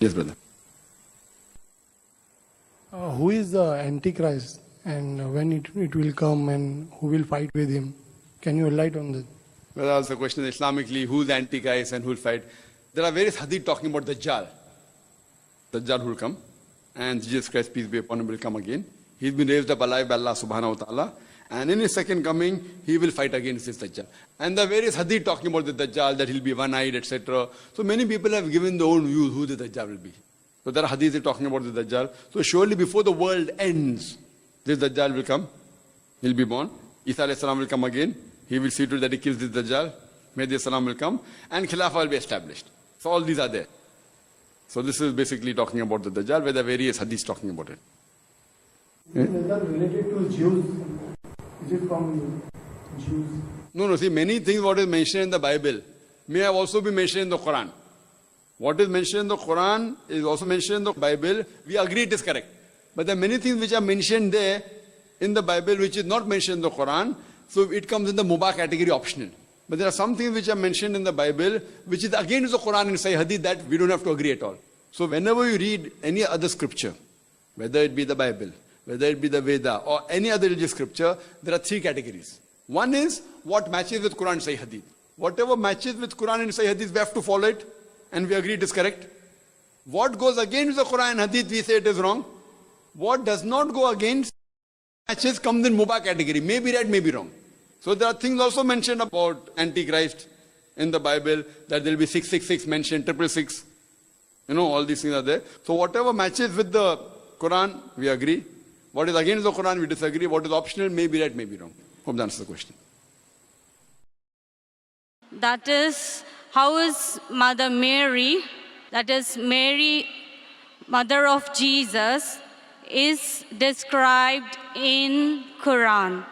Yes, brother. Who is the Antichrist and when it will come and who will fight with him? Can you enlighten on that? Well, that's the question Islamically, who's the Antichrist and who will fight? There are various hadith talking about Dajjal. Dajjal who will come. And Jesus Christ, peace be upon him, will come again. He's been raised up alive by Allah subhanahu wa ta'ala. And in his second coming, he will fight against this Dajjal. And the various hadith talking about the Dajjal, that he'll be one-eyed, etc. So many people have given their own views who the Dajjal will be. So there are hadiths talking about the Dajjal. So surely before the world ends, this Dajjal will come. He'll be born. Isa alayhi salam will come again. He will see to it that he kills this Dajjal. Mahdi salam will come. And Khilafah will be established. So all these are there. So this is basically talking about the Dajjal, where there are various hadiths talking about it. Is that related to Jews? Is it from Jews? No, see, many things what is mentioned in the Bible may have also been mentioned in the Quran. What is mentioned in the Quran is also mentioned in the Bible. We agree it is correct. But there are many things which are mentioned there in the Bible which is not mentioned in the Quran. So it comes in the Mubah category, optional. But there are some things which are mentioned in the Bible which is against the Quran and Sahih Hadith that we don't have to agree at all. So whenever you read any other scripture, whether it be the Bible, whether it be the Veda or any other religious scripture, there are three categories. One is what matches with Quran and Sahih Hadith. Whatever matches with Quran and Sahih Hadith, we have to follow it and we agree it is correct. What goes against the Quran and Hadith, we say it is wrong. What does not go against matches comes in Mubah category. May be right, may be wrong. So there are things also mentioned about Antichrist in the Bible, that there will be 666 mentioned, 666. You know, all these things are there. So whatever matches with the Quran, we agree. What is against the Quran, we disagree. What is optional, may be right, may be wrong. Hope that answers the question. That is, how is Mother Mary, that is Mary, mother of Jesus, is described in Quran?